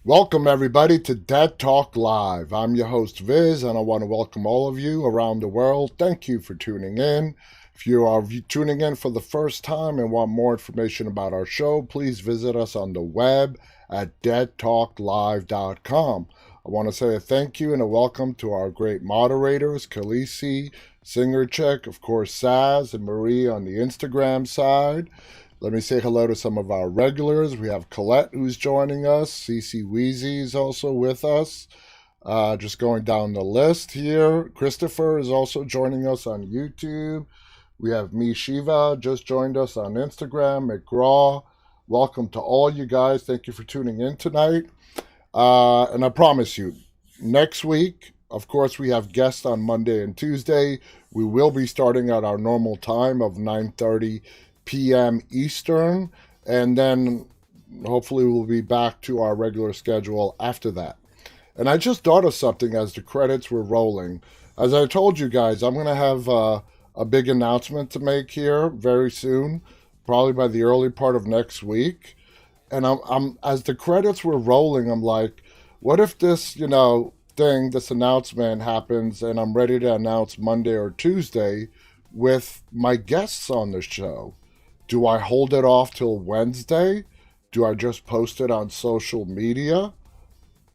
Welcome, everybody, to Dead Talk Live. I'm your host, Viz, and I want to welcome all of you around the world. Thank you for tuning in. If you are tuning in for the first time and want more information about our show, please visit us on the web at deadtalklive.com. I want to say a thank you and a welcome to our great moderators, Khaleesi, Singer Chick, of course, Saz, and Marie on the Instagram side. Let me say hello to some of our regulars. We have Colette, who's joining us. Cece Wheezy is also with us. Just going down the list here. Christopher is also joining us on YouTube. We have Me Shiva just joined us on Instagram. McGraw. Welcome to all you guys. Thank you for tuning in tonight. And I promise you, next week, of course, we have guests on Monday and Tuesday. We will be starting at our normal time of 9:30 p.m. Eastern, and then hopefully we'll be back to our regular schedule after that. And I just thought of something as the credits were rolling. As I told you guys, I'm going to have a big announcement to make here very soon, probably by the early part of next week. And I'm as the credits were rolling, I'm like, what if this, this announcement happens and I'm ready to announce Monday or Tuesday with my guests on the show? Do I hold it off till Wednesday? Do I just post it on social media?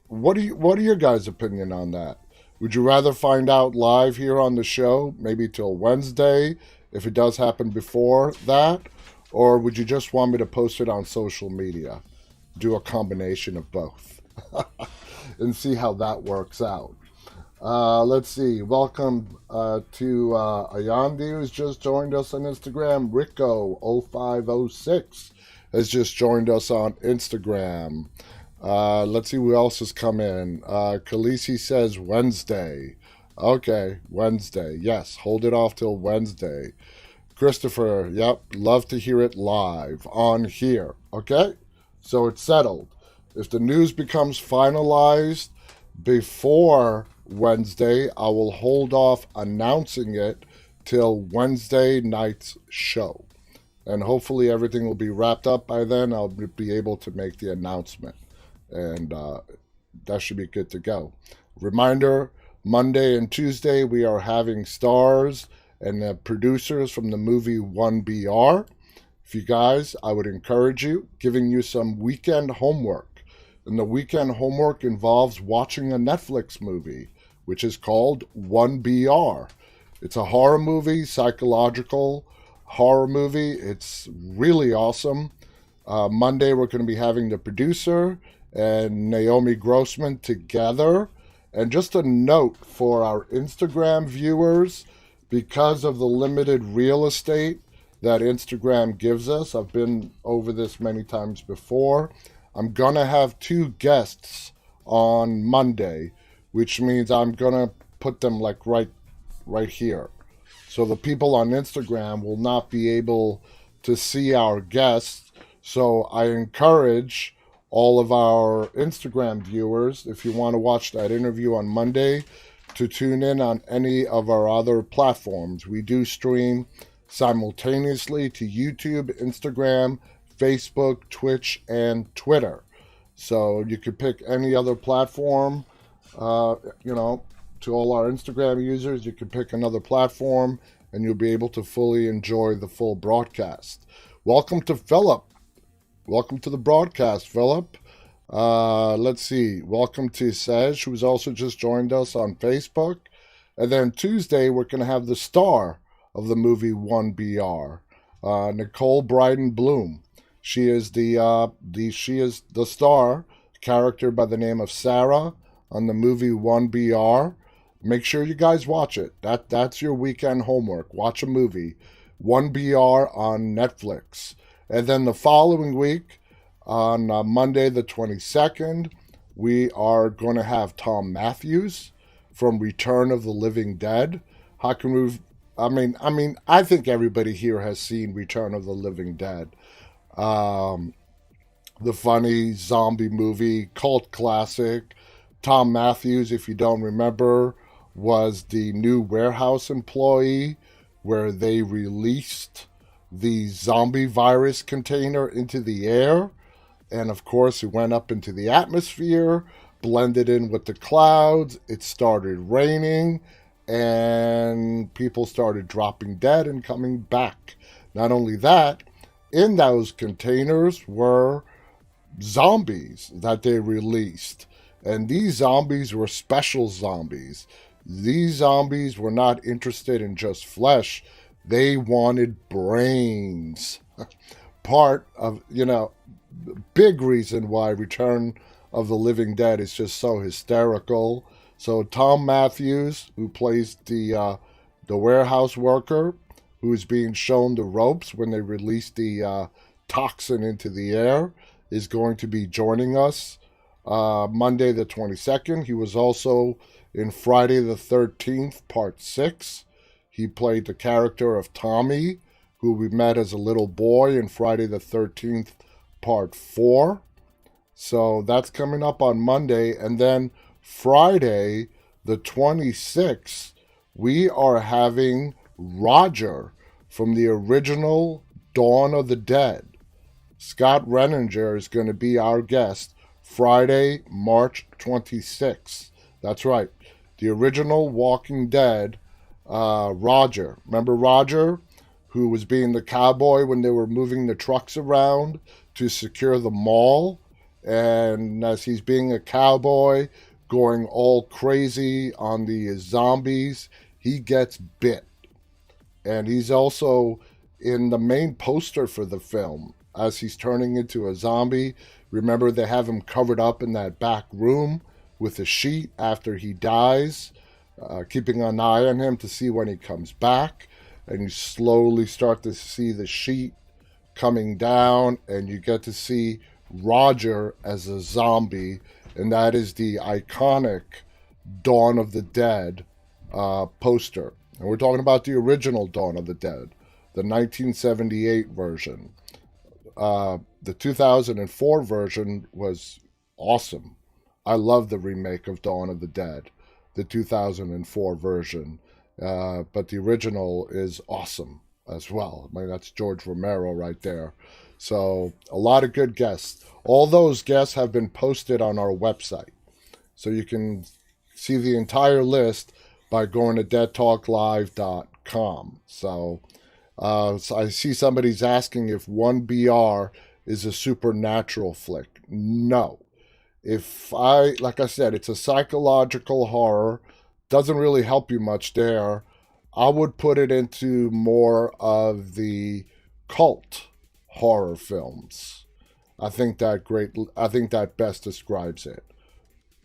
What are your guys' opinion on that? Would you rather find out live here on the show, maybe till Wednesday, if it does happen before that? Or would you just want me to post it on social media? Do a combination of both and see how that works out. Let's see. Welcome to Ayandi, who's just joined us on Instagram. Rico0506 has just joined us on Instagram. Let's see who else has come in. Khaleesi says Wednesday. Okay, Wednesday. Yes, hold it off till Wednesday. Christopher, yep, love to hear it live on here. Okay, so it's settled. If the news becomes finalized before Wednesday, I will hold off announcing it till Wednesday night's show. And hopefully everything will be wrapped up by then. I'll be able to make the announcement. And that should be good to go. Reminder, Monday and Tuesday we are having stars and the producers from the movie 1BR. If you guys, I would encourage you, giving you some weekend homework. And the weekend homework involves watching a Netflix movie, which is called 1BR. It's a horror movie, psychological horror movie. It's really awesome. Monday, we're going to be having the producer and Naomi Grossman together. And just a note for our Instagram viewers, because of the limited real estate that Instagram gives us, I've been over this many times before, I'm going to have two guests on Monday, which means I'm going to put them like right here. So the people on Instagram will not be able to see our guests. So I encourage all of our Instagram viewers, if you want to watch that interview on Monday, to tune in on any of our other platforms. We do stream simultaneously to YouTube, Instagram, Facebook, Twitch, and Twitter. So you could pick any other platform. To all our Instagram users, you can pick another platform and you'll be able to fully enjoy the full broadcast. Welcome to Philip. Welcome to the broadcast, Philip. Let's see. Welcome to Sej, who's also just joined us on Facebook. And then Tuesday, we're going to have the star of the movie 1BR, Nicole Bryden Bloom. She is the star character by the name of Sarah on the movie 1BR. Make sure you guys watch it. That's your weekend homework. Watch a movie, 1BR on Netflix. And then the following week, on Monday the 22nd, we are going to have Tom Matthews from Return of the Living Dead. How can we? I think everybody here has seen Return of the Living Dead. The funny zombie movie, cult classic. Tom Matthews, if you don't remember, was the new warehouse employee where they released the zombie virus container into the air. And of course, it went up into the atmosphere, blended in with the clouds. It started raining, and people started dropping dead and coming back. Not only that, in those containers were zombies that they released. And these zombies were special zombies. These zombies were not interested in just flesh, they wanted brains. Part of, big reason why Return of the Living Dead is just so hysterical. So Tom Matthews, who plays the warehouse worker, who is being shown the ropes when they release the toxin into the air, is going to be joining us Monday the 22nd. He was also in Friday the 13th, Part 6. He played the character of Tommy, who we met as a little boy in Friday the 13th, Part 4. So that's coming up on Monday. And then Friday the 26th, we are having Roger from the original Dawn of the Dead. Scott Renninger is going to be our guest Friday, March 26th. That's right. The original Walking Dead, Roger. Remember Roger, who was being the cowboy when they were moving the trucks around to secure the mall? And as he's being a cowboy, going all crazy on the zombies, he gets bit. And he's also in the main poster for the film as he's turning into a zombie. Remember, they have him covered up in that back room with a sheet after he dies, keeping an eye on him to see when he comes back. And you slowly start to see the sheet coming down, and you get to see Roger as a zombie, and that is the iconic Dawn of the Dead poster. And we're talking about the original Dawn of the Dead, the 1978 version. The 2004 version was awesome. I love the remake of Dawn of the Dead, the 2004 version. But the original is awesome as well. I mean, that's George Romero right there. So a lot of good guests. All those guests have been posted on our website. So you can see the entire list by going to deadtalklive.com. So I see somebody's asking if 1BR is a supernatural flick. No. Like I said, it's a psychological horror. Doesn't really help you much there. I would put it into more of the cult horror films. I think that best describes it.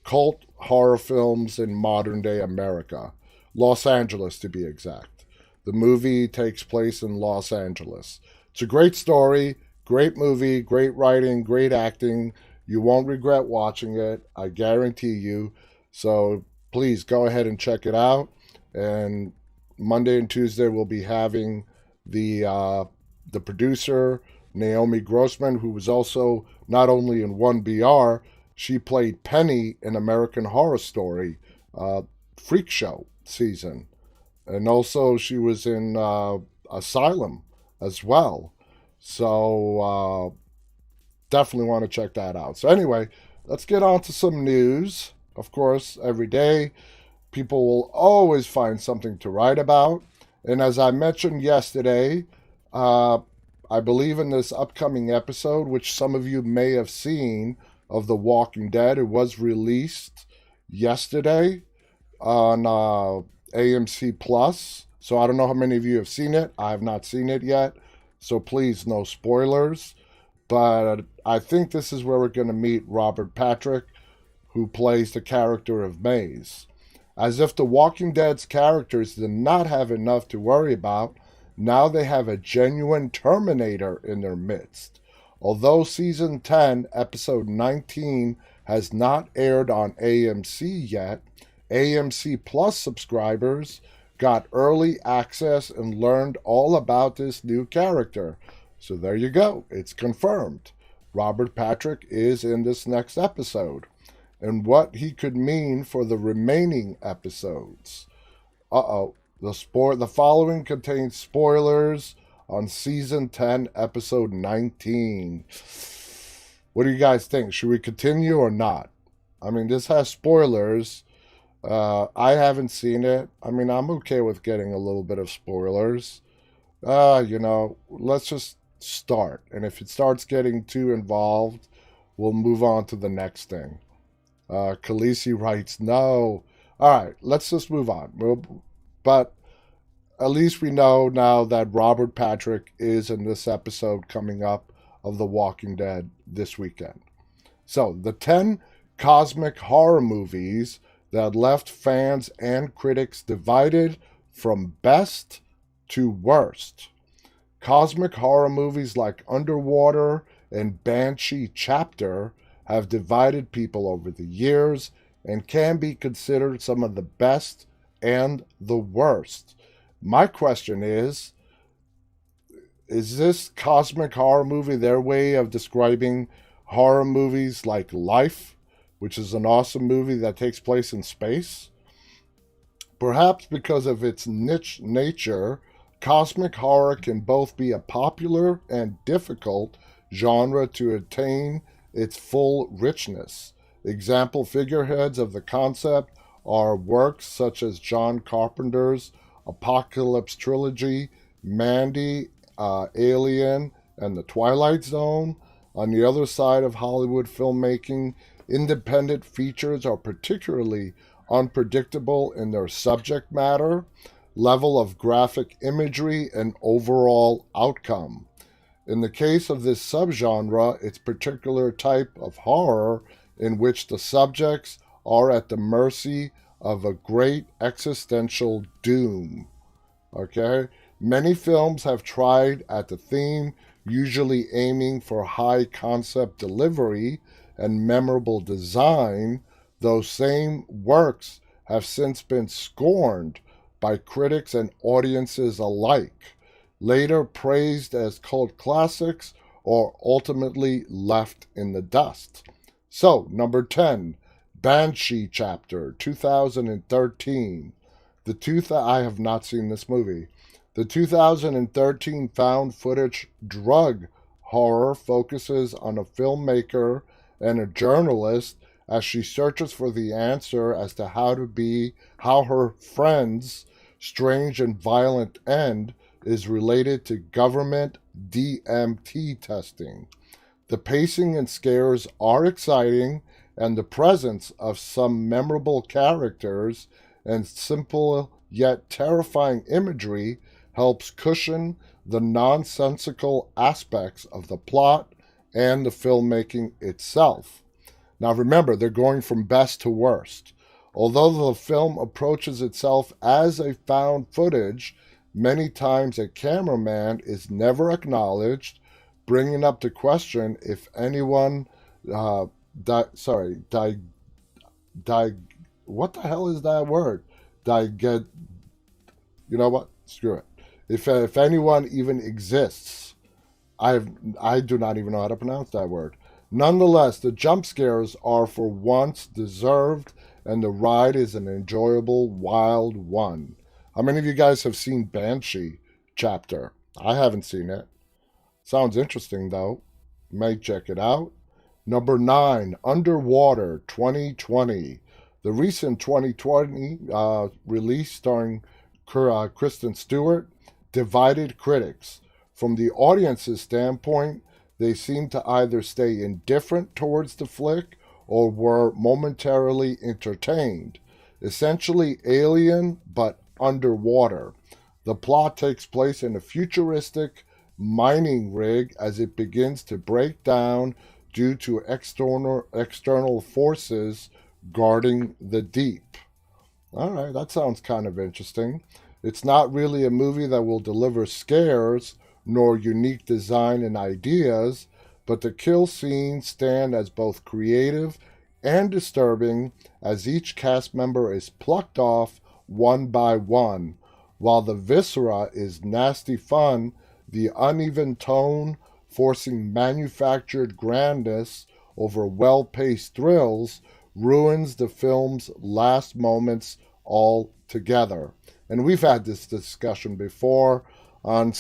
Cult horror films in modern day America. Los Angeles, to be exact. The movie takes place in Los Angeles. It's a great story, great movie, great writing, great acting. You won't regret watching it, I guarantee you. So please go ahead and check it out. And Monday and Tuesday we'll be having the producer, Naomi Grossman, who was also not only in 1BR, she played Penny in American Horror Story, Freak Show season. And also she was in Asylum as well. So definitely want to check that out. So anyway, let's get on to some news. Of course, every day, people will always find something to write about. And as I mentioned yesterday, I believe in this upcoming episode, which some of you may have seen, of The Walking Dead. It was released yesterday on AMC Plus. So I don't know how many of you have seen it. I have not seen it yet. So please, no spoilers. But I think this is where we're going to meet Robert Patrick, who plays the character of Maze. As if The Walking Dead's characters did not have enough to worry about, now they have a genuine Terminator in their midst. Although Season 10, Episode 19, has not aired on AMC yet, AMC Plus subscribers got early access and learned all about this new character. So there you go. It's confirmed. Robert Patrick is in this next episode. And what he could mean for the remaining episodes. The following contains spoilers on Season 10, Episode 19. What do you guys think? Should we continue or not? I mean, this has spoilers. I haven't seen it. I mean, I'm okay with getting a little bit of spoilers. Let's just start. And if it starts getting too involved, we'll move on to the next thing. Khaleesi writes, no. All right, let's just move on. But at least we know now that Robert Patrick is in this episode coming up of The Walking Dead this weekend. So, the 10 cosmic horror movies that left fans and critics divided from best to worst. Cosmic horror movies like Underwater and Banshee Chapter have divided people over the years and can be considered some of the best and the worst. My question is this cosmic horror movie their way of describing horror movies like Life, which is an awesome movie that takes place in space? Perhaps because of its niche nature, cosmic horror can both be a popular and difficult genre to attain its full richness. Example figureheads of the concept are works such as John Carpenter's Apocalypse Trilogy, Mandy, Alien, and The Twilight Zone. On the other side of Hollywood filmmaking, independent features are particularly unpredictable in their subject matter, level of graphic imagery, and overall outcome. In the case of this subgenre, it's particular type of horror in which the subjects are at the mercy of a great existential doom. Okay? Many films have tried at the theme, usually aiming for high concept delivery and memorable design. Those same works have since been scorned by critics and audiences alike, later praised as cult classics or ultimately left in the dust. So, number 10, Banshee Chapter, 2013. I have not seen this movie. The 2013 found footage drug horror focuses on a filmmaker and a journalist as she searches for the answer as to how her friend's strange and violent end is related to government DMT testing. The pacing and scares are exciting, and the presence of some memorable characters and simple yet terrifying imagery helps cushion the nonsensical aspects of the plot and the filmmaking itself. Now remember, they're going from best to worst. Although the film approaches itself as a found footage, many times a cameraman is never acknowledged, bringing up the question if anyone, what the hell is that word? You know what? Screw it. If anyone even exists, I do not even know how to pronounce that word. Nonetheless, the jump scares are for once deserved, and the ride is an enjoyable, wild one. How many of you guys have seen Banshee Chapter? I haven't seen it. Sounds interesting, though. Might check it out. Number 9, Underwater, 2020. The recent 2020 release starring Kristen Stewart divided critics. From the audience's standpoint, they seemed to either stay indifferent towards the flick or were momentarily entertained. Essentially Alien, but underwater. The plot takes place in a futuristic mining rig as it begins to break down due to external forces guarding the deep. All right, that sounds kind of interesting. It's not really a movie that will deliver scares nor unique design and ideas, but the kill scenes stand as both creative and disturbing as each cast member is plucked off one by one. While the viscera is nasty fun, the uneven tone, forcing manufactured grandness over well-paced thrills, ruins the film's last moments altogether. And we've had this discussion before on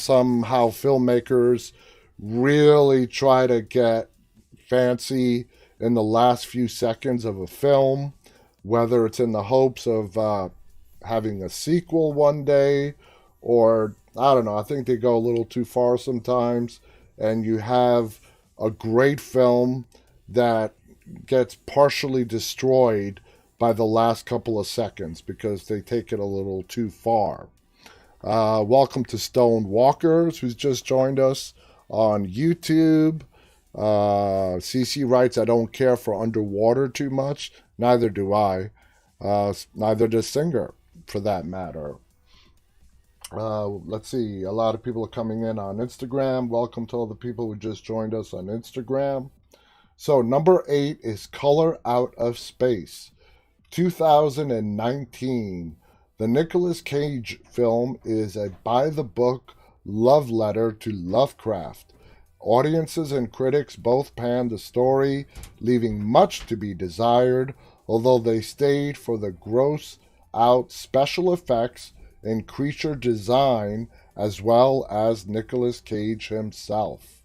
how filmmakers really try to get fancy in the last few seconds of a film, whether it's in the hopes of having a sequel one day, or I don't know, I think they go a little too far sometimes, and you have a great film that gets partially destroyed by the last couple of seconds because they take it a little too far. Welcome to Stone Walkers, who's just joined us on YouTube. CC writes, I don't care for underwater too much. Neither do I. Neither does Singer, for that matter. Let's see. A lot of people are coming in on Instagram. Welcome to all the people who just joined us on Instagram. So, number 8 is Color Out of Space, 2019. The Nicolas Cage film is a by-the-book love letter to Lovecraft. Audiences and critics both panned the story, leaving much to be desired, although they stayed for the gross-out special effects and creature design, as well as Nicolas Cage himself.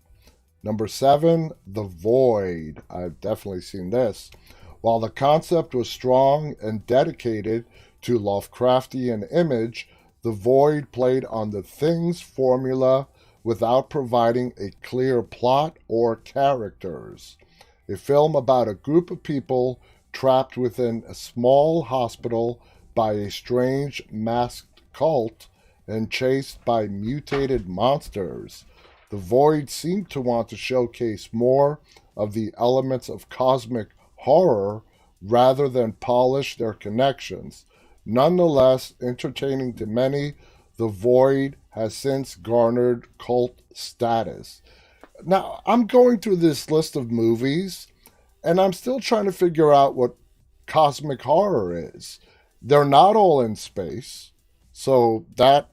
Number 7, The Void. I've definitely seen this. While the concept was strong and dedicated to Lovecraftian image, The Void played on the Thing's formula without providing a clear plot or characters. A film about a group of people trapped within a small hospital by a strange masked cult and chased by mutated monsters. The Void seemed to want to showcase more of the elements of cosmic horror rather than polish their connections. Nonetheless, entertaining to many, The Void has since garnered cult status. Now, I'm going through this list of movies, and I'm still trying to figure out what cosmic horror is. They're not all in space, so that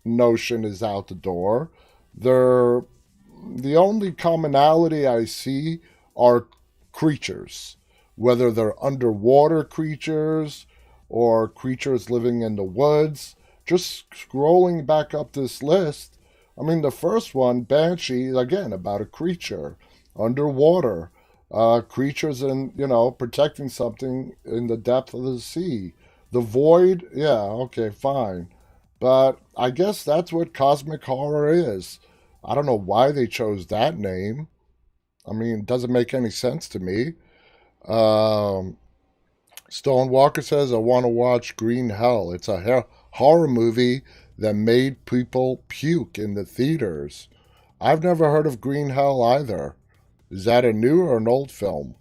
notion is out the door. The only commonality I see are creatures, whether they're underwater creatures or creatures living in the woods. Just scrolling back up this list, I mean, the first one, Banshee, again, about a creature underwater, creatures in, protecting something in the depth of the sea. The Void, yeah, okay, fine. But I guess that's what cosmic horror is. I don't know why they chose that name. I mean, it doesn't make any sense to me. Stone Walker says, I want to watch Green Hell. It's a horror movie that made people puke in the theaters. I've never heard of Green Hell either. Is that a new or an old film?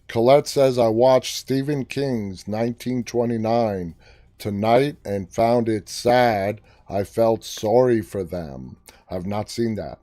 Colette says, I watched Stephen King's 1929 tonight and found it sad. I felt sorry for them. I've not seen that.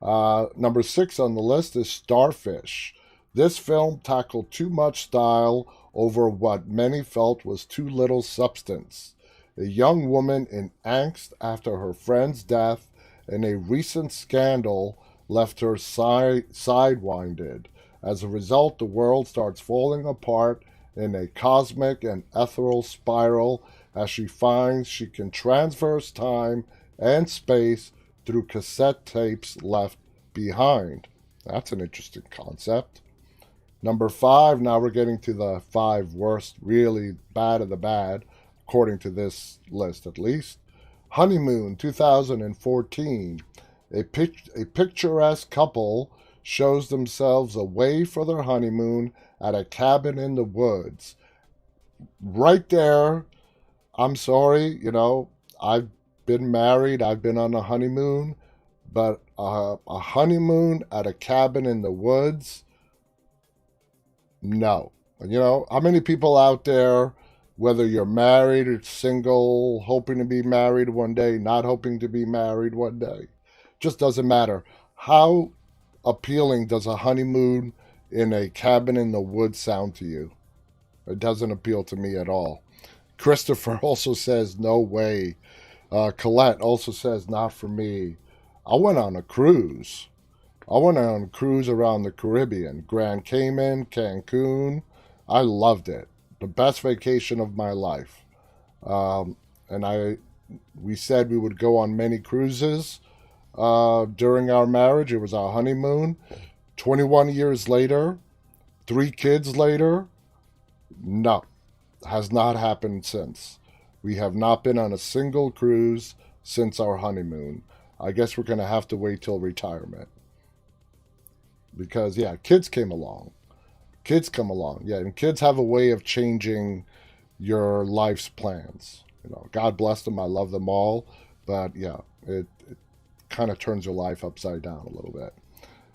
Number 6 on the list is Starfish. This film tackled too much style over what many felt was too little substance. A young woman in angst after her friend's death and a recent scandal left her sidewinded. As a result, the world starts falling apart in a cosmic and ethereal spiral as she finds she can traverse time and space through cassette tapes left behind. That's an interesting concept. Number 5, now we're getting to the 5 worst, really bad of the bad, according to this list at least. Honeymoon, 2014. A picturesque couple shows themselves away for their honeymoon at a cabin in the woods. Right there, I'm sorry, I've been married, I've been on a honeymoon, but a honeymoon at a cabin in the woods, no. How many people out there, whether you're married or single, hoping to be married one day, not hoping to be married one day, just doesn't matter. How appealing does a honeymoon in a cabin in the woods sound to you? It doesn't appeal to me at all. Christopher also says, no way. Colette also says, not for me. I went on a cruise. Around the Caribbean. Grand Cayman, Cancun. I loved it. The best vacation of my life. We said we would go on many cruises during our marriage. It was our honeymoon. 21 years later, 3 kids later, no, has not happened since. We have not been on a single cruise since our honeymoon. I guess we're going to have to wait till retirement. Because, yeah, kids came along. Kids come along. Yeah, and kids have a way of changing your life's plans. God bless them. I love them all. But, yeah, it kind of turns your life upside down a little bit.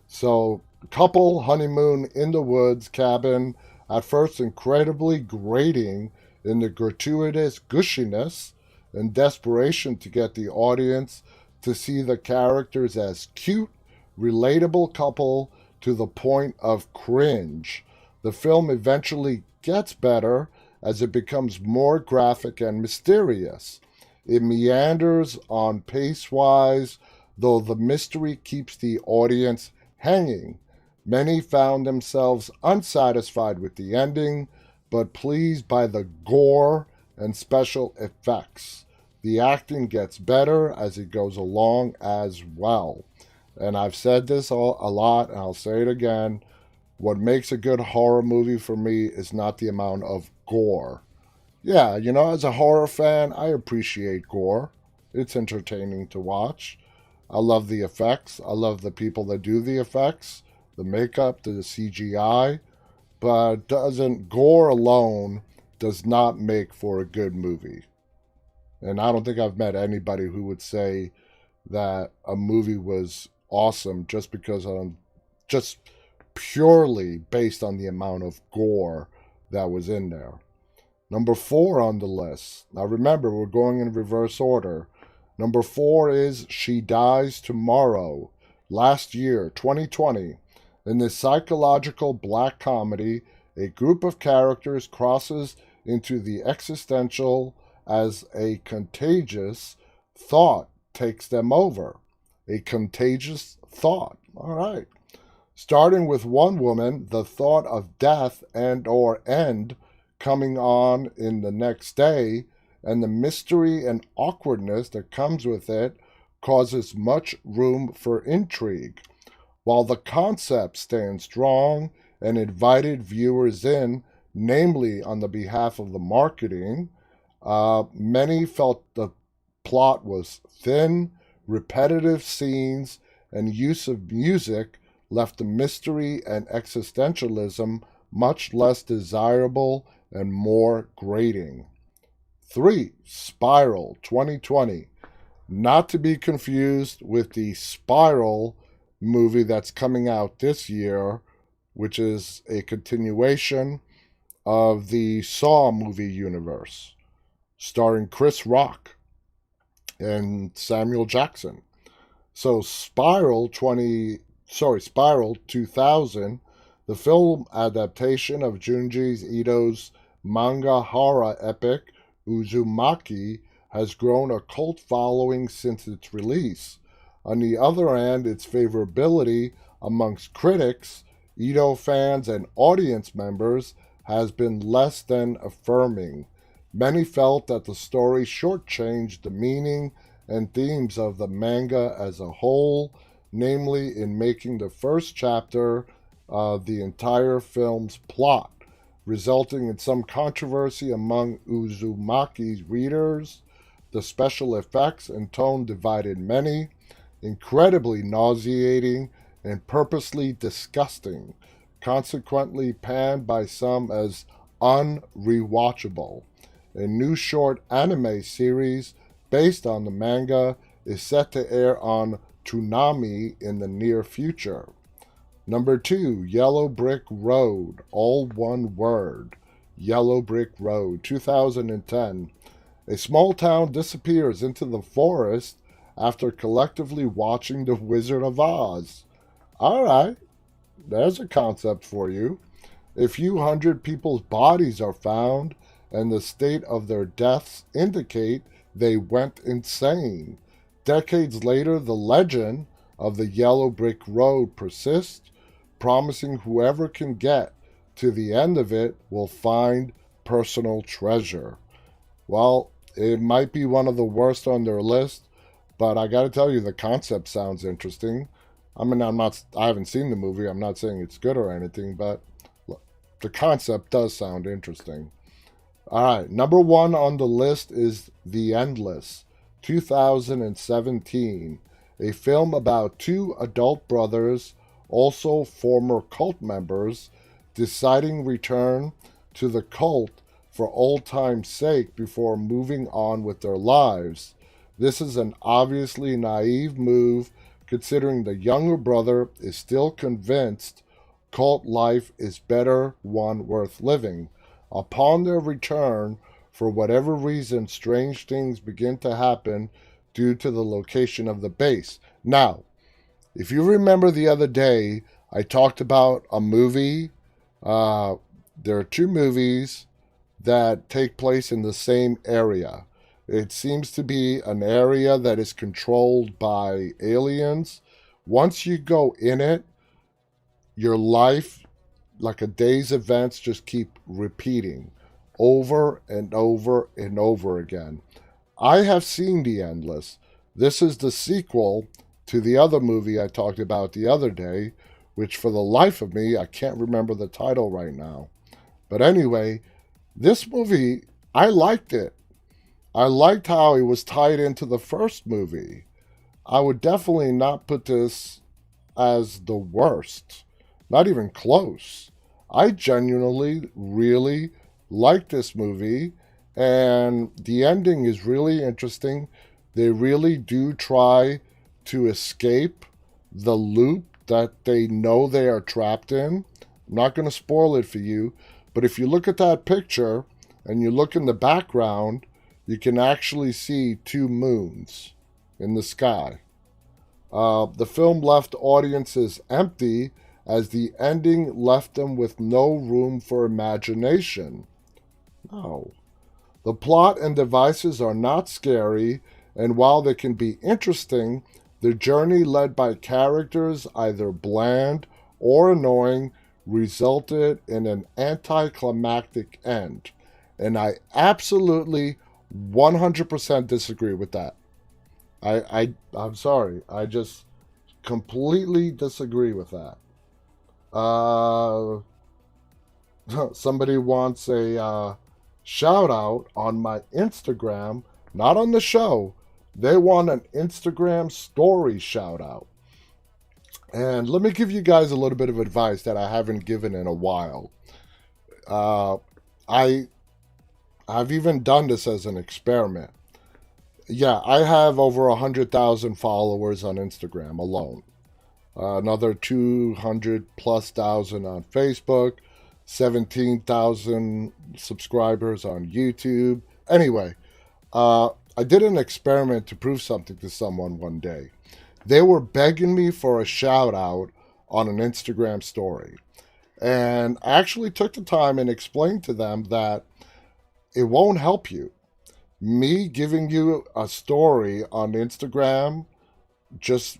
So, couple, honeymoon in the woods, cabin, at first incredibly grating in the gratuitous gushiness and desperation to get the audience to see the characters as cute, relatable couple to the point of cringe. The film eventually gets better as it becomes more graphic and mysterious. It meanders on pace wise, though the mystery keeps the audience hanging. Many found themselves unsatisfied with the ending, but pleased by the gore and special effects. The acting gets better as it goes along as well. And I've said this a lot, and I'll say it again. What makes a good horror movie for me is not the amount of gore. Yeah, as a horror fan, I appreciate gore. It's entertaining to watch. I love the effects. I love the people that do the effects, the makeup, the CGI. But gore alone does not make for a good movie. And I don't think I've met anybody who would say that a movie was awesome just purely based on the amount of gore that was in there. Number 4 on the list. Now remember, we're going in reverse order. Number 4 is She Dies Tomorrow. Last year, 2020. In this psychological black comedy, a group of characters crosses into the existential as a contagious thought takes them over. A contagious thought. All right. Starting with one woman, the thought of death and or end coming on in the next day, and the mystery and awkwardness that comes with it causes much room for intrigue. While the concept stands strong and invited viewers in, namely on the behalf of the marketing, many felt the plot was thin, repetitive scenes, and use of music left the mystery and existentialism much less desirable and more grating. 3. Spiral, 2020. Not to be confused with the Spiral movie that's coming out this year, which is a continuation of the Saw movie universe, starring Chris Rock and Samuel Jackson. So Spiral 2000, the film adaptation of Junji Ito's manga horror epic Uzumaki, has grown a cult following since its release. On the other hand, its favorability amongst critics, Ito fans, and audience members has been less than affirming. Many felt that the story shortchanged the meaning and themes of the manga as a whole, namely in making the first chapter the entire film's plot, resulting in some controversy among Uzumaki's readers. The special effects and tone divided many, incredibly nauseating and purposely disgusting, consequently panned by some as unrewatchable. A new short anime series based on the manga is set to air on Toonami in the near future. Number 2, Yellow Brick Road, all one word. Yellow Brick Road, 2010. A small town disappears into the forest after collectively watching The Wizard of Oz. All right, there's a concept for you. A few hundred people's bodies are found, and the state of their deaths indicate they went insane. Decades later, the legend of the Yellow Brick Road persists, promising whoever can get to the end of it will find personal treasure. Well, it might be one of the worst on their list, but I gotta tell you, the concept sounds interesting. I mean, I haven't seen the movie. I'm not saying it's good or anything, but the concept does sound interesting. All right, number one on the list is The Endless, 2017, a film about two adult brothers, also former cult members, deciding return to the cult for old time's sake before moving on with their lives. This is an obviously naive move considering the younger brother is still convinced cult life is better one worth living. Upon their return, for whatever reason, strange things begin to happen due to the location of the base. Now, if you remember the other day, I talked about a movie. There are two movies that take place in the same area. It seems to be an area that is controlled by aliens. Once you go in it, your life, like a day's events, just keep repeating over and over and over again. I have seen The Endless. This is the sequel to the other movie I talked about the other day, which for the life of me, I can't remember the title right now. But anyway, this movie, I liked it. I liked how it was tied into the first movie. I would definitely not put this as the worst. Not even close. I genuinely really like this movie, and the ending is really interesting. They really do try to escape the loop that they know they are trapped in. I'm not going to spoil it for you, but if you look at that picture and you look in the background, you can actually see two moons in the sky. The film left audiences empty as the ending left them with no room for imagination. No. The plot and devices are not scary, and while they can be interesting, the journey led by characters either bland or annoying resulted in an anticlimactic end. And I absolutely 100% disagree with that. I'm sorry. I just completely disagree with that. Uh, Somebody wants a shout out on my Instagram, not on the show. They want an Instagram story shout out. And let me give you guys a little bit of advice that I haven't given in a while. Uh, I I've even done this as an experiment. Yeah, I have over 100,000 followers on Instagram alone. Another 200 plus thousand on Facebook, 17,000 subscribers on YouTube. Anyway, I did an experiment to prove something to someone one day. They were begging me for a shout out on an Instagram story. And I actually took the time and explained to them that it won't help you. Me giving you a story on Instagram just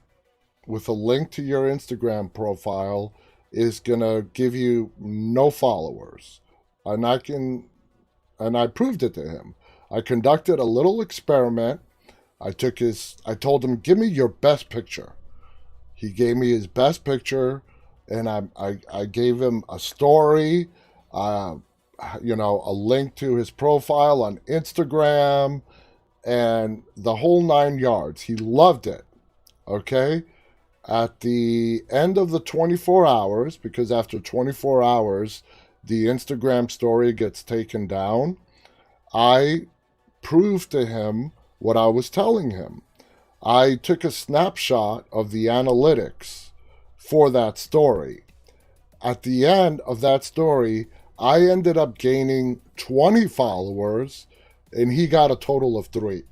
with a link to your Instagram profile is going to give you no followers. And I proved it to him. I conducted a little experiment. I told him, give me your best picture. He gave me his best picture, and I gave him a story, a link to his profile on Instagram, and the whole 9 yards. He loved it. Okay? At the end of the 24 hours, because after 24 hours, the Instagram story gets taken down, I proved to him what I was telling him. I took a snapshot of the analytics for that story. At the end of that story, I ended up gaining 20 followers, and he got a total of 3.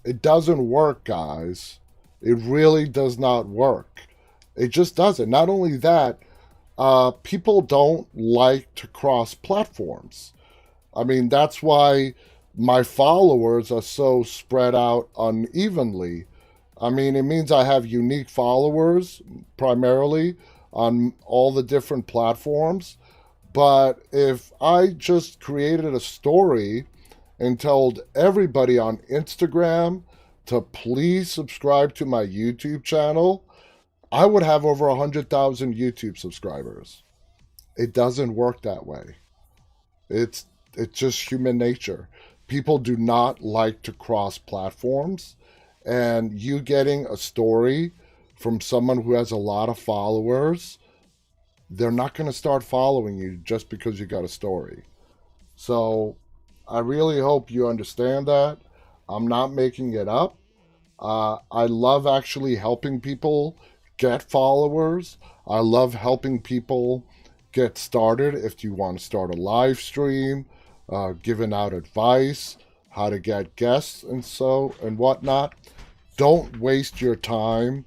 It doesn't work, guys. It really does not work. It just doesn't. Not only that, people don't like to cross platforms. I mean, that's why my followers are so spread out unevenly. I mean, it means I have unique followers primarily on all the different platforms. But if I just created a story and told everybody on Instagram to please subscribe to my YouTube channel, I would have over 100,000 YouTube subscribers. It doesn't work that way. It's just human nature. People do not like to cross platforms, and you getting a story from someone who has a lot of followers, they're not going to start following you just because you got a story. So I really hope you understand that. I'm not making it up. I love actually helping people get followers. I love helping people get started. If you want to start a live stream, giving out advice, how to get guests and whatnot. Don't waste your time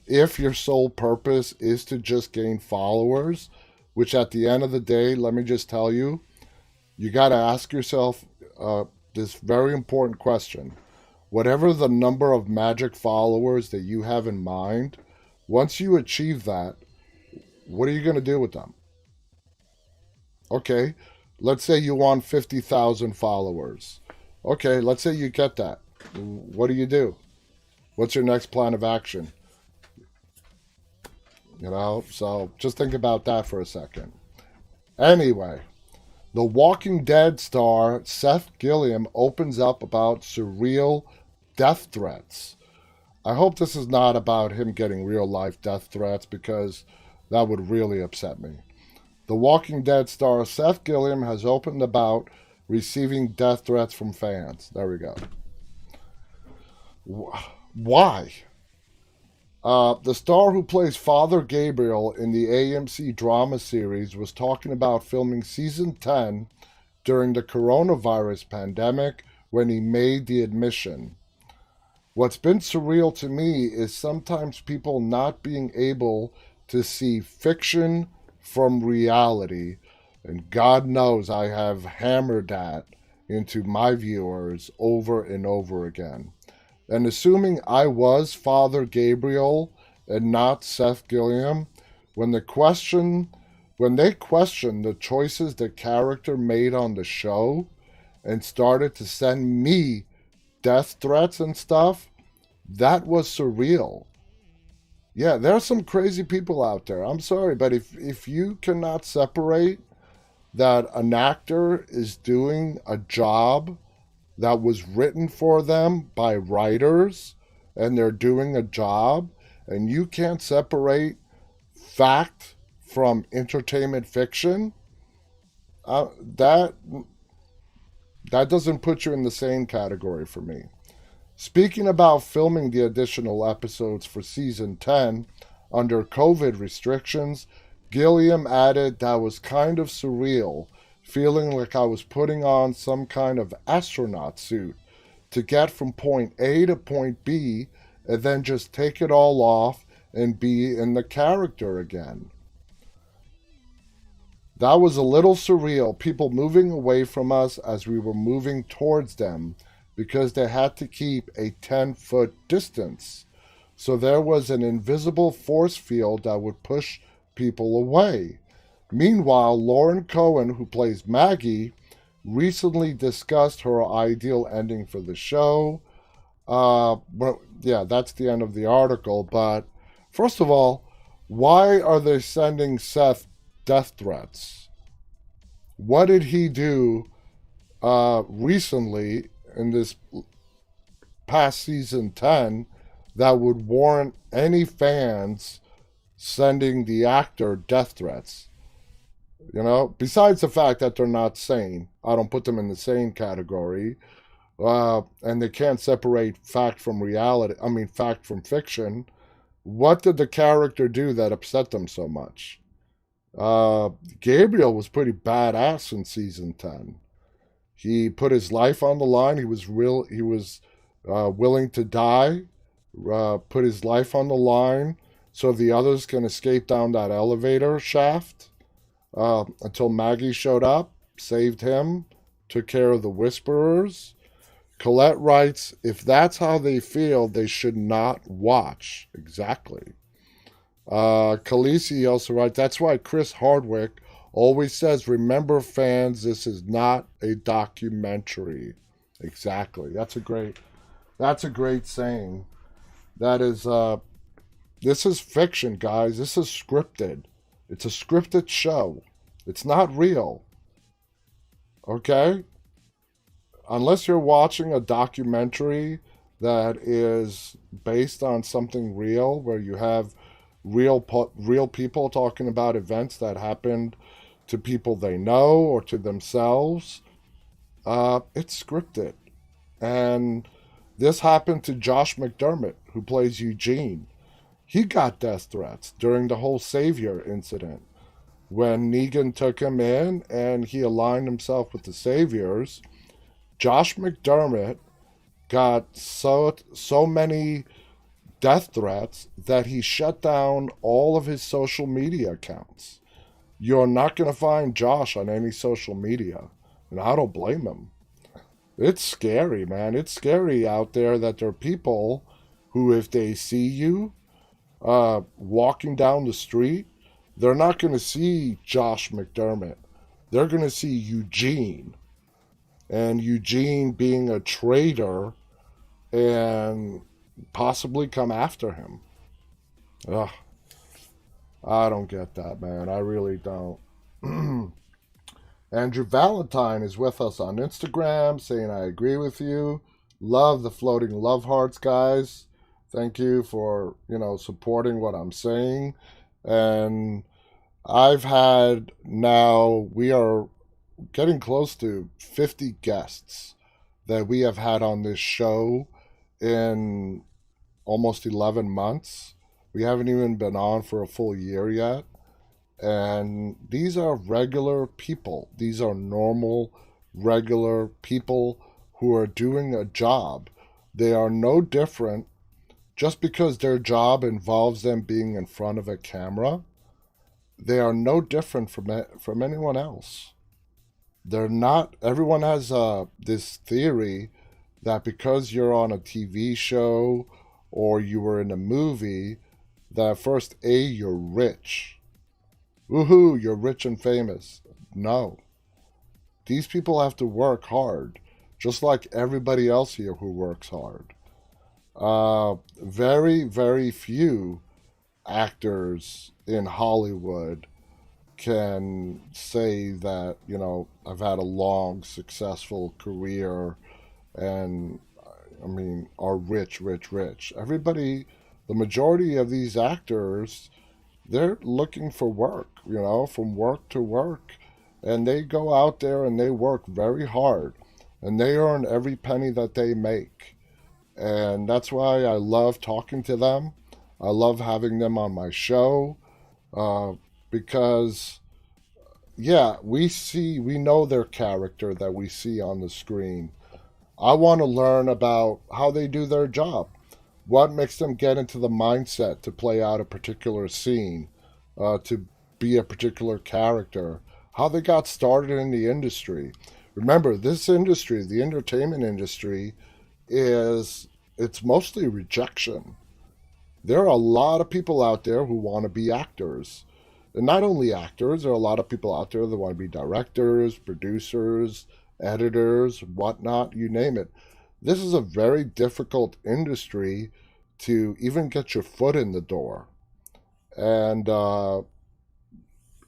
if your sole purpose is to just gain followers, which at the end of the day, let me just tell you, you got to ask yourself this very important question. Whatever the number of magic followers that you have in mind, once you achieve that, what are you going to do with them? Okay, let's say you want 50,000 followers. Okay, let's say you get that. What do? What's your next plan of action? So just think about that for a second. Anyway, the Walking Dead star Seth Gilliam opens up about surreal death threats. I hope this is not about him getting real life death threats, because that would really upset me. The Walking Dead star Seth Gilliam has opened about receiving death threats from fans. There we go. Why? The star who plays Father Gabriel in the AMC drama series was talking about filming season 10 during the coronavirus pandemic when he made the admission. What's been surreal to me is sometimes people not being able to see fiction from reality, and God knows I have hammered that into my viewers over and over again. And assuming I was Father Gabriel and not Seth Gilliam, when they questioned the choices the character made on the show and started to send me death threats and stuff, that was surreal. Yeah, there are some crazy people out there. I'm sorry, but if you cannot separate that an actor is doing a job that was written for them by writers and they're doing a job, and you can't separate fact from entertainment fiction, that doesn't put you in the same category for me. Speaking about filming the additional episodes for season 10 under COVID restrictions, Gilliam added that was kind of surreal, feeling like I was putting on some kind of astronaut suit to get from point A to point B and then just take it all off and be in the character again. That was a little surreal, people moving away from us as we were moving towards them because they had to keep a 10-foot distance. So there was an invisible force field that would push people away. Meanwhile, Lauren Cohen, who plays Maggie, recently discussed her ideal ending for the show. That's the end of the article. But first of all, why are they sending Seth death threats? What did he do recently in this past season 10 that would warrant any fans sending the actor death threats? Besides the fact that they're not sane, I don't put them in the sane category, and they can't separate fact from reality, fact from fiction. What did the character do that upset them so much? Gabriel was pretty badass in season 10. He put his life on the line. He was willing to die, put his life on the line so the others can escape down that elevator shaft. Until Maggie showed up, saved him, took care of the Whisperers. Colette writes, if that's how they feel, they should not watch. Exactly. Khaleesi also writes, that's why Chris Hardwick always says, remember fans, this is not a documentary. Exactly. That's a great saying. That is This is fiction, guys. This is scripted. It's a scripted show. It's not real. Okay? Unless you're watching a documentary that is based on something real, where you have real people talking about events that happened to people they know or to themselves, it's scripted. And this happened to Josh McDermott, who plays Eugene. He got death threats during the whole Savior incident. When Negan took him in and he aligned himself with the Saviors, Josh McDermott got so many death threats that he shut down all of his social media accounts. You're not going to find Josh on any social media, and I don't blame him. It's scary, man. It's scary out there that there are people who, if they see you walking down the street, they're not going to see Josh McDermott. They're going to see Eugene. And Eugene being a traitor and possibly come after him. Ugh. I don't get that, man. I really don't. Andrew Valentine is with us on Instagram saying, I agree with you. Love the floating love hearts, guys. Thank you for, supporting what I'm saying. And we are getting close to 50 guests that we have had on this show in almost 11 months. We haven't even been on for a full year yet. And these are regular people. These are normal, regular people who are doing a job. They are no different just because their job involves them being in front of a camera. They are no different from anyone else. They're not. Everyone has this theory that because you're on a TV show or you were in a movie, that first, you're rich. Woohoo, you're rich and famous. No. These people have to work hard, just like everybody else here who works hard. Very, very few actors in Hollywood can say that, I've had a long, successful career and, are rich, rich, rich. Everybody, the majority of these actors, they're looking for work, from work to work. And they go out there and they work very hard. And they earn every penny that they make. And that's why I love talking to them. I love having them on my show. Because, we know their character that we see on the screen. I want to learn about how they do their job. What makes them get into the mindset to play out a particular scene, to be a particular character, how they got started in the industry. Remember, this industry, the entertainment industry, it's mostly rejection. There are a lot of people out there who want to be actors. And not only actors, there are a lot of people out there that want to be directors, producers, editors, whatnot, you name it. This is a very difficult industry to even get your foot in the door. And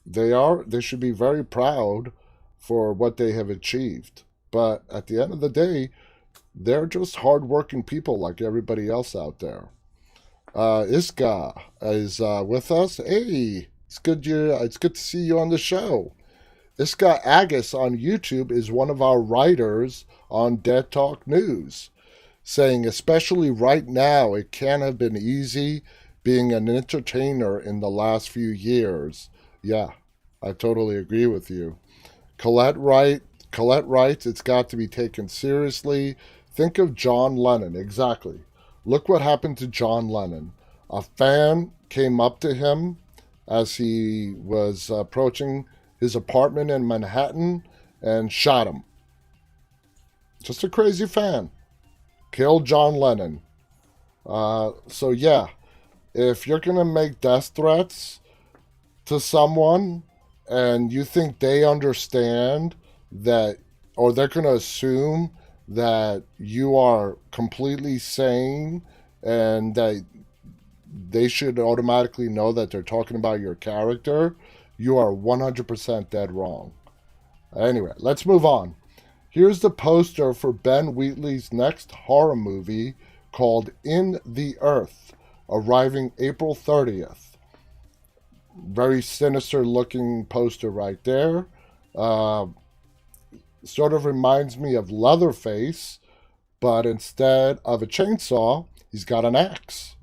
they should be very proud for what they have achieved. But at the end of the day, they're just hardworking people like everybody else out there. Iska is with us. Hey, it's good to see you on the show. Iska Agus on YouTube is one of our writers on Dead Talk News, saying, especially right now, it can't have been easy being an entertainer in the last few years. Yeah, I totally agree with you. Colette writes, it's got to be taken seriously. Think of John Lennon. Exactly. Look what happened to John Lennon. A fan came up to him as he was approaching his apartment in Manhattan and shot him. Just a crazy fan. Killed John Lennon. So yeah, if you're going to make death threats to someone and you think they understand that, or they're going to assume that you are completely sane and that they should automatically know that they're talking about your character, you are 100% dead wrong. Anyway, let's move on. Here's the poster for Ben Wheatley's next horror movie called In the Earth, arriving April 30th. Very sinister looking poster right there. Sort of reminds me of Leatherface, but instead of a chainsaw, he's got an axe.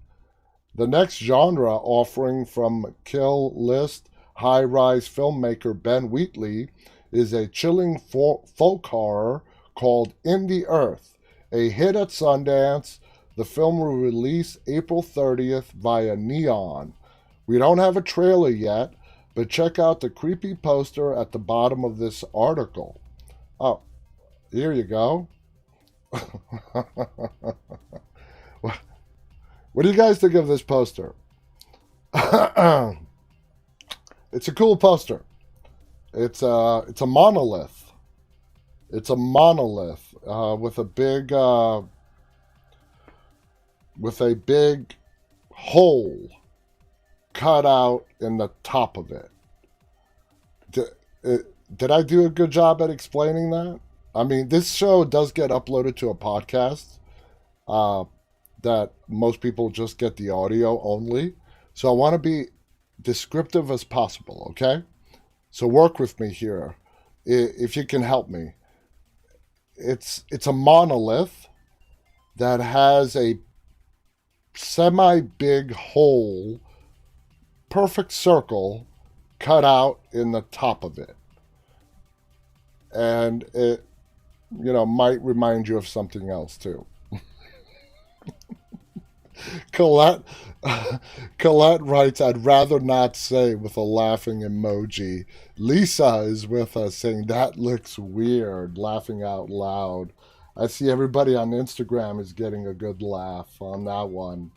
The next genre offering from Kill List high-rise filmmaker Ben Wheatley is a chilling folk horror called In the Earth, a hit at Sundance. The film will release April 30th via Neon. We don't have a trailer yet, but check out the creepy poster at the bottom of this article. Oh, here you go. What do you guys think of this poster? It's a cool poster. It's a monolith. It's a monolith with a big hole cut out in the top of it. Did I do a good job at explaining that? I mean, this show does get uploaded to a podcast that most people just get the audio only. So I want to be descriptive as possible, okay? So work with me here, if you can help me. It's a monolith that has a semi-big hole, perfect circle, cut out in the top of it. And it, might remind you of something else too. Colette writes, I'd rather not say, with a laughing emoji. Lisa is with us saying, that looks weird, laughing out loud. I see everybody on Instagram is getting a good laugh on that one.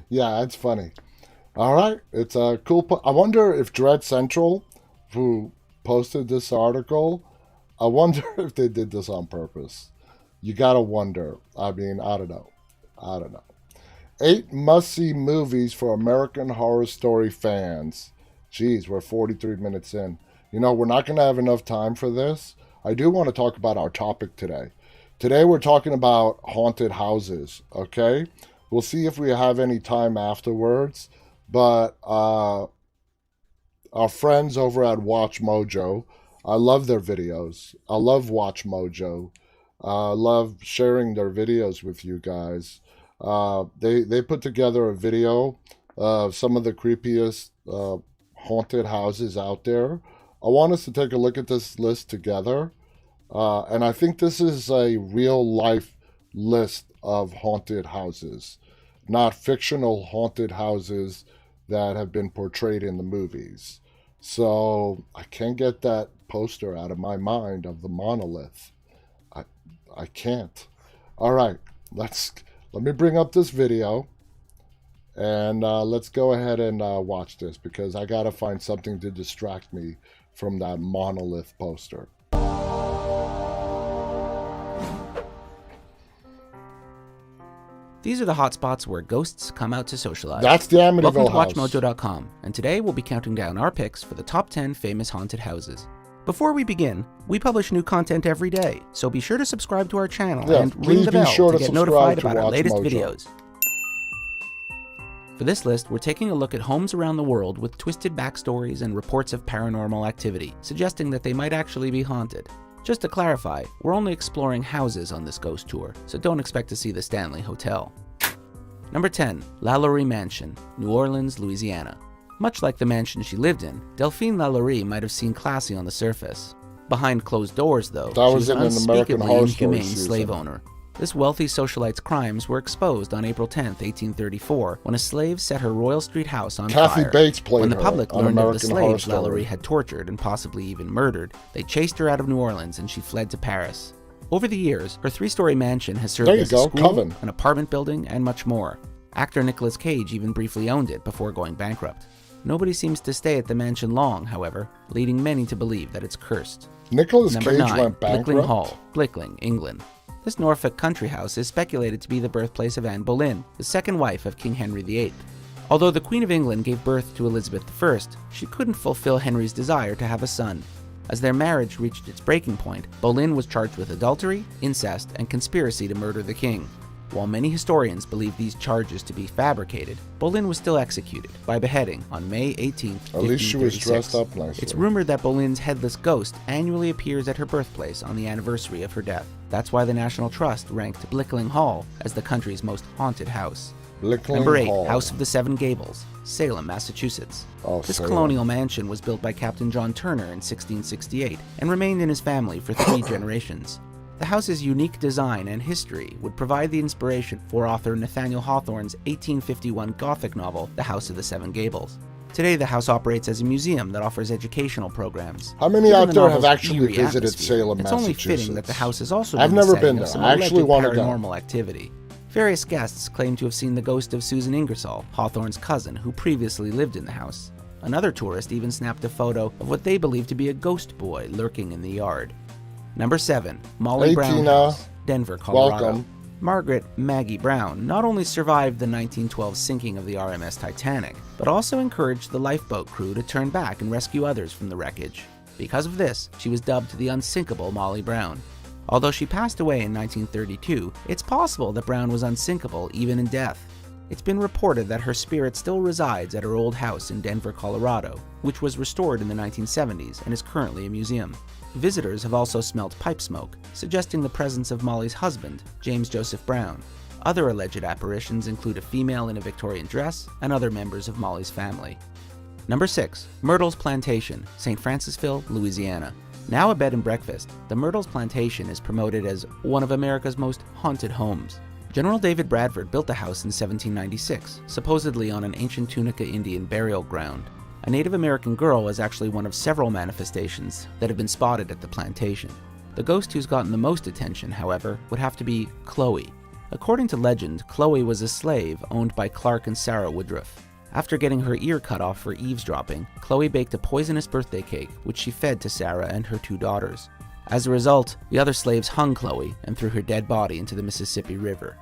Yeah, it's funny. All right, it's a cool... I wonder if Dread Central, who posted this article, I wonder if they did this on purpose. You gotta wonder. I mean, I don't know. 8 must-see movies for American Horror Story fans. Jeez, we're 43 minutes in. We're not going to have enough time for this. I do want to talk about our topic today. Today we're talking about haunted houses, okay? We'll see if we have any time afterwards. But our friends over at Watch Mojo, I love their videos. I love Watch Mojo. Love sharing their videos with you guys. They put together a video of some of the creepiest haunted houses out there. I want us to take a look at this list together. And I think this is a real life list of haunted houses, not fictional haunted houses that have been portrayed in the movies. So I can't get that poster out of my mind of the monolith. I can't. All right, let me bring up this video, and let's go ahead and watch this, because I gotta find something to distract me from that monolith poster. These are the hotspots where ghosts come out to socialize. That's the Amityville Welcome to house. WatchMojo.com, and today we'll be counting down our picks for the top 10 famous haunted houses. Before we begin, we publish new content every day, so be sure to subscribe to our channel and ring the bell to get notified about our latest videos. For this list, we're taking a look at homes around the world with twisted backstories and reports of paranormal activity, suggesting that they might actually be haunted. Just to clarify, we're only exploring houses on this ghost tour, so don't expect to see the Stanley Hotel. Number 10, Lalory Mansion, New Orleans, Louisiana. Much like the mansion she lived in, Delphine Lalory might have seemed classy on the surface. Behind closed doors, though, she was an unspeakably inhumane slave owner. This wealthy socialite's crimes were exposed on April 10, 1834, when a slave set her Royal Street house on Kathy fire. Bates played When the her public on learned of the American slaves Horror Story. Lalory had tortured and possibly even murdered, they chased her out of New Orleans and she fled to Paris. Over the years, her 3-story mansion has served as a school, Coven. an apartment building, and much more. Actor Nicolas Cage even briefly owned it before going bankrupt. Nobody seems to stay at the mansion long, however, leading many to believe that it's cursed. Nicolas Number Cage 9, went bankrupt. Blickling Hall, Blickling, England. This Norfolk country house is speculated to be the birthplace of Anne Boleyn, the second wife of King Henry VIII. Although the Queen of England gave birth to Elizabeth I, she couldn't fulfill Henry's desire to have a son. As their marriage reached its breaking point, Boleyn was charged with adultery, incest, and conspiracy to murder the king. While many historians believe these charges to be fabricated, Boleyn was still executed by beheading on May 18, 1536. At least she was dressed up nicely. It's rumored that Boleyn's headless ghost annually appears at her birthplace on the anniversary of her death. That's why the National Trust ranked Blickling Hall as the country's most haunted house. Number 8, House of the Seven Gables, Salem, Massachusetts. This colonial mansion was built by Captain John Turner in 1668 and remained in his family for 3 generations. The house's unique design and history would provide the inspiration for author Nathaniel Hawthorne's 1851 Gothic novel, The House of the Seven Gables. Today, the house operates as a museum that offers educational programs. How many out there have actually visited Salem, Massachusetts? It's only fitting that the house is also I've never been there. I actually want to go. Paranormal activity. Various guests claim to have seen the ghost of Susan Ingersoll, Hawthorne's cousin, who previously lived in the house. Another tourist even snapped a photo of what they believe to be a ghost boy lurking in the yard. Number 7, Molly Brown House, Denver, Colorado. Welcome. Margaret Maggie Brown not only survived the 1912 sinking of the RMS Titanic, but also encouraged the lifeboat crew to turn back and rescue others from the wreckage. Because of this, she was dubbed the unsinkable Molly Brown. Although she passed away in 1932, it's possible that Brown was unsinkable even in death. It's been reported that her spirit still resides at her old house in Denver, Colorado, which was restored in the 1970s and is currently a museum. Visitors have also smelled pipe smoke, suggesting the presence of Molly's husband, James Joseph Brown. Other alleged apparitions include a female in a Victorian dress and other members of Molly's family. Number 6, Myrtles Plantation, St. Francisville, Louisiana. Now a bed and breakfast, the Myrtles Plantation is promoted as one of America's most haunted homes. General David Bradford built the house in 1796, supposedly on an ancient Tunica Indian burial ground. A Native American girl is actually one of several manifestations that have been spotted at the plantation. The ghost who's gotten the most attention, however, would have to be Chloe. According to legend, Chloe was a slave owned by Clark and Sarah Woodruff. After getting her ear cut off for eavesdropping, Chloe baked a poisonous birthday cake, which she fed to Sarah and her 2 daughters. As a result, the other slaves hung Chloe and threw her dead body into the Mississippi River.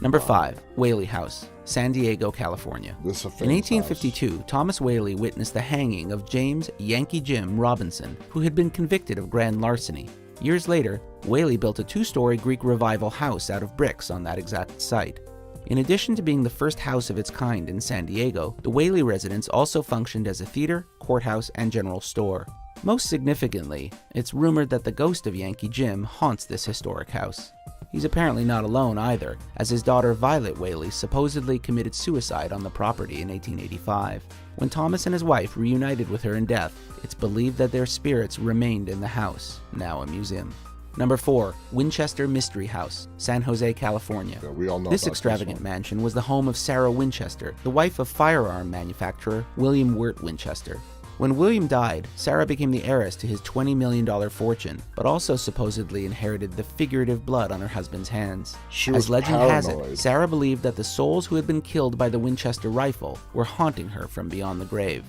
Number 5, Whaley House, San Diego, California. In 1852, Thomas Whaley witnessed the hanging of James Yankee Jim Robinson, who had been convicted of grand larceny. Years later, Whaley built a 2-story Greek Revival house out of bricks on that exact site. In addition to being the first house of its kind in San Diego, the Whaley residence also functioned as a theater, courthouse, and general store. Most significantly, it's rumored that the ghost of Yankee Jim haunts this historic house. He's apparently not alone either, as his daughter Violet Whaley supposedly committed suicide on the property in 1885. When Thomas and his wife reunited with her in death, it's believed that their spirits remained in the house, now a museum. Number 4, Winchester Mystery House, San Jose, California. Yeah, we all know this extravagant mansion was the home of Sarah Winchester, the wife of firearm manufacturer William Wirt Winchester. When William died, Sarah became the heiress to his $20 million fortune, but also supposedly inherited the figurative blood on her husband's hands. As legend has it, Sarah believed that the souls who had been killed by the Winchester rifle were haunting her from beyond the grave.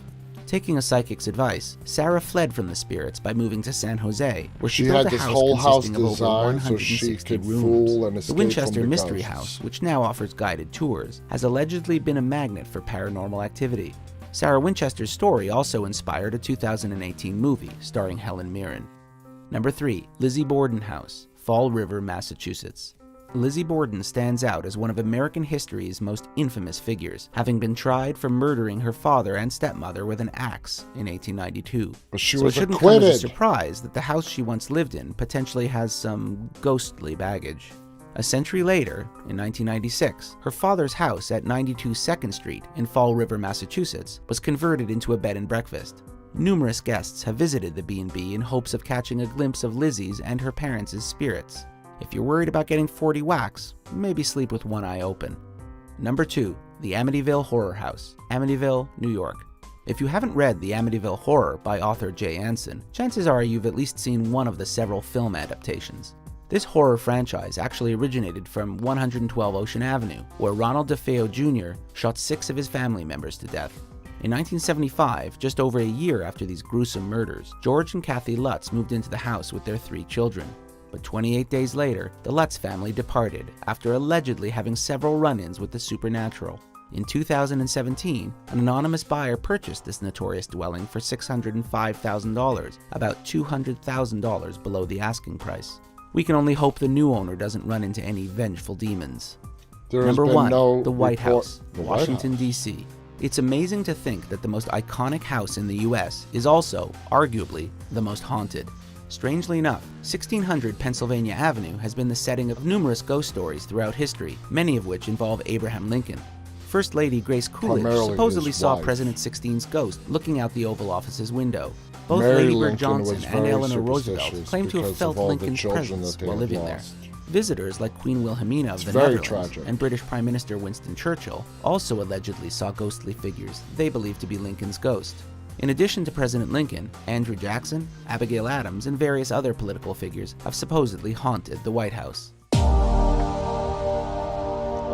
Taking a psychic's advice, Sarah fled from the spirits by moving to San Jose, where she built a house consisting of over 160 rooms. The Winchester Mystery House, which now offers guided tours, has allegedly been a magnet for paranormal activity. Sarah Winchester's story also inspired a 2018 movie starring Helen Mirren. Number 3, Lizzie Borden House, Fall River, Massachusetts. Lizzie Borden stands out as one of American history's most infamous figures, having been tried for murdering her father and stepmother with an axe in 1892. But she so was it shouldn't acquitted. come as a surprise that the house she once lived in potentially has some ghostly baggage. A century later, in 1996, her father's house at 92 2nd Street in Fall River, Massachusetts, was converted into a bed and breakfast. Numerous guests have visited the B&B in hopes of catching a glimpse of Lizzie's and her parents' spirits. If you're worried about getting 40 whacks, maybe sleep with one eye open. Number 2, the Amityville Horror House, Amityville, New York. If you haven't read The Amityville Horror by author Jay Anson, chances are you've at least seen one of the several film adaptations. This horror franchise actually originated from 112 Ocean Avenue, where Ronald DeFeo Jr. shot 6 of his family members to death. In 1975, just over a year after these gruesome murders, George and Kathy Lutz moved into the house with their 3 children. But 28 days later, the Lutz family departed after allegedly having several run-ins with the supernatural. In 2017, an anonymous buyer purchased this notorious dwelling for $605,000, about $200,000 below the asking price. We can only hope the new owner doesn't run into any vengeful demons. Number 1, the White House, Washington, D.C. It's amazing to think that the most iconic house in the U.S. is also, arguably, the most haunted. Strangely enough, 1600 Pennsylvania Avenue has been the setting of numerous ghost stories throughout history, many of which involve Abraham Lincoln. First Lady Grace Coolidge supposedly saw President 16's ghost looking out the Oval Office's window. Both Lady Bird Johnson and Eleanor Roosevelt claim to have felt Lincoln's presence while living there. Visitors like Queen Wilhelmina of the Netherlands and British Prime Minister Winston Churchill also allegedly saw ghostly figures they believed to be Lincoln's ghost. In addition to President Lincoln, Andrew Jackson, Abigail Adams, and various other political figures have supposedly haunted the White House.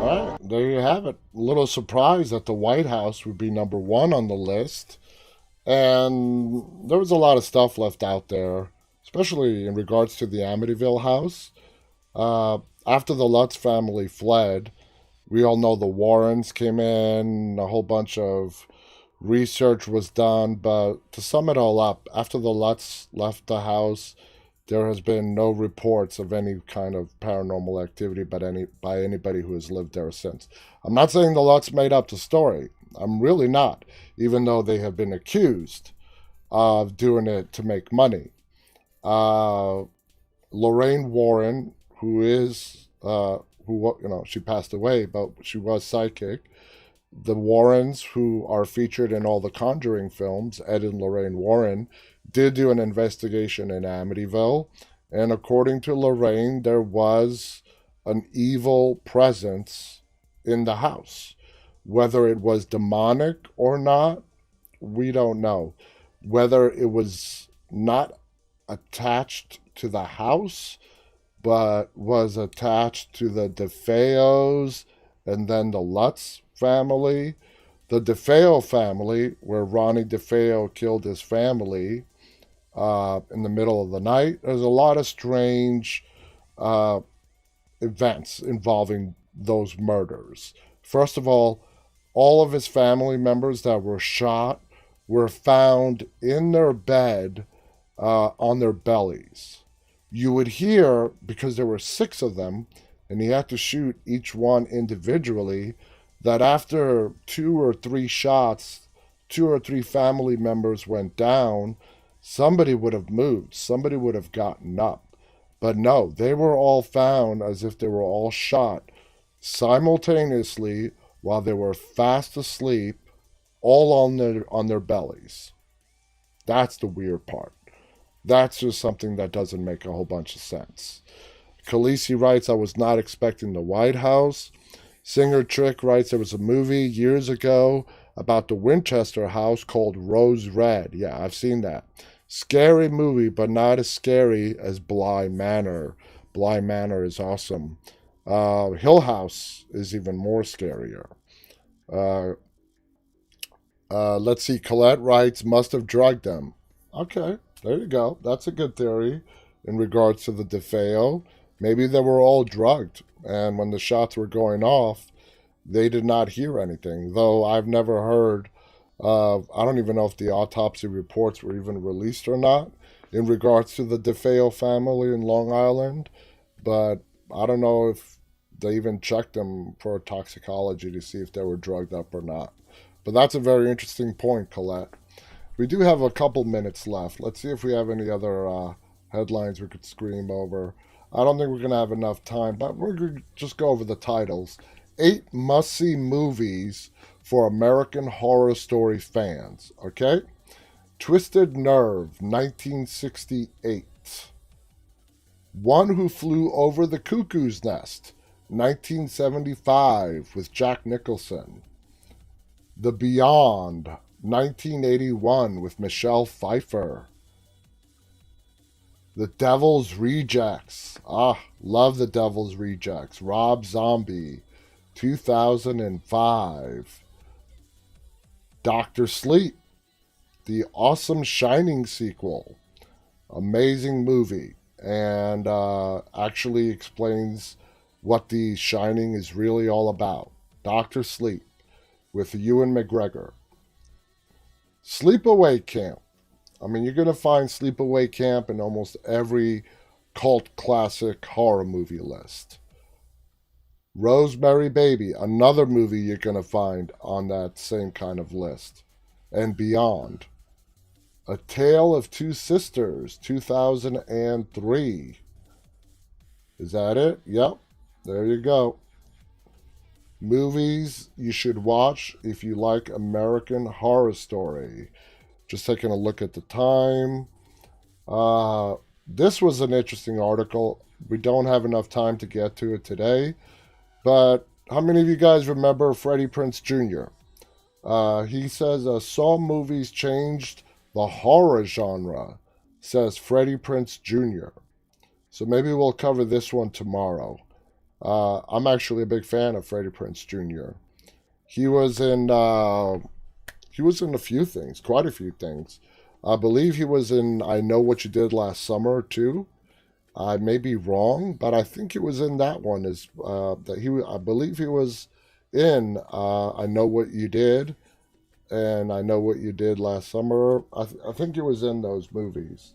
All right, there you have it. A little surprised that the White House would be number 1 on the list. And there was a lot of stuff left out there, especially in regards to the Amityville house. After the Lutz family fled, we all know the Warrens came in, a whole bunch of research was done. But to sum it all up, after the Lutz left the house, there has been no reports of any kind of paranormal activity by anybody who has lived there since. I'm not saying the Lutz made up the story. I'm really not, even though they have been accused of doing it to make money. Lorraine Warren, she passed away, but she was psychic. The Warrens, who are featured in all the Conjuring films, Ed and Lorraine Warren, did do an investigation in Amityville, and according to Lorraine, there was an evil presence in the house. Whether it was demonic or not, we don't know. Whether it was not attached to the house, but was attached to the DeFeos and then the Lutz family. The DeFeo family, where Ronnie DeFeo killed his family in the middle of the night. There's a lot of strange events involving those murders. First of all of his family members that were shot were found in their bed on their bellies. You would hear, because there were 6 of them, and he had to shoot each one individually, that after 2 or 3 shots, 2 or 3 family members went down, somebody would have moved, somebody would have gotten up. But no, they were all found as if they were all shot simultaneously while they were fast asleep, all on their bellies. That's the weird part. That's just something that doesn't make a whole bunch of sense. Khaleesi writes, I was not expecting the White House. Singer Trick writes, there was a movie years ago about the Winchester house called Rose Red. Yeah, I've seen that. Scary movie, but not as scary as Bly Manor. Bly Manor is awesome. Hill House is even more scarier. Let's see, Colette writes, must have drugged them. Okay, there you go. That's a good theory in regards to the DeFeo. Maybe they were all drugged, and when the shots were going off, they did not hear anything. Though I've never heard of, I don't even know if the autopsy reports were even released or not in regards to the DeFeo family in Long Island, but I don't know if they even checked them for toxicology to see if they were drugged up or not. But that's a very interesting point, Colette. We do have a couple minutes left. Let's see if we have any other headlines we could scream over. I don't think we're going to have enough time, but we're going to just go over the titles. 8 must-see movies for American Horror Story fans, okay? Twisted Nerve, 1968. One Who Flew Over the Cuckoo's Nest, 1975, with Jack Nicholson. The Beyond, 1981, with Michelle Pfeiffer. The Devil's Rejects. Love The Devil's Rejects. Rob Zombie, 2005. Dr. Sleep, the awesome Shining sequel. Amazing movie. and actually explains what The Shining is really all about. Dr. Sleep with Ewan McGregor. Sleepaway Camp. I mean, you're going to find Sleepaway Camp in almost every cult classic horror movie list. Rosemary Baby, another movie you're going to find on that same kind of list. And beyond. A Tale of Two Sisters, 2003. Is that it? Yep. There you go. Movies you should watch if you like American Horror Story. Just taking a look at the time. This was an interesting article. We don't have enough time to get to it today. But how many of you guys remember Freddie Prinze Jr.? He says, Saw movies changed the horror genre, says Freddie Prinze Jr. So maybe we'll cover this one tomorrow. I'm actually a big fan of Freddie Prinze Jr. He was in a few things, quite a few things. I believe he was in I Know What You Did Last Summer too. I may be wrong, but I think he was in that one. I believe he was in I Know What You Did, and I Know What You Did Last Summer. I think he was in those movies.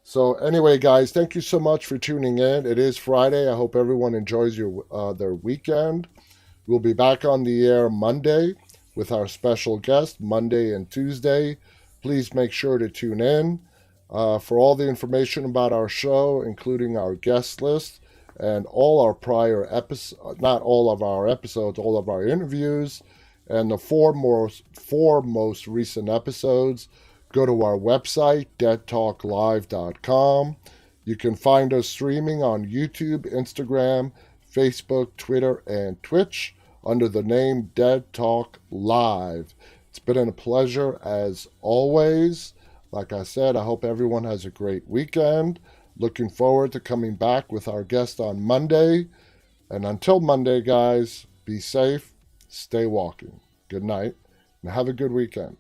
So anyway, guys, thank you so much for tuning in. It is Friday. I hope everyone enjoys their weekend. We'll be back on the air Monday with our special guest, Monday and Tuesday. Please make sure to tune in. For all the information about our show, including our guest list and all our prior episodes, not all of our episodes, all of our interviews, and the four most recent episodes, go to our website, deadtalklive.com. You can find us streaming on YouTube, Instagram, Facebook, Twitter, and Twitch under the name Dead Talk Live. It's been a pleasure as always. Like I said, I hope everyone has a great weekend. Looking forward to coming back with our guest on Monday. And until Monday, guys, be safe, stay walking. Good night, and have a good weekend.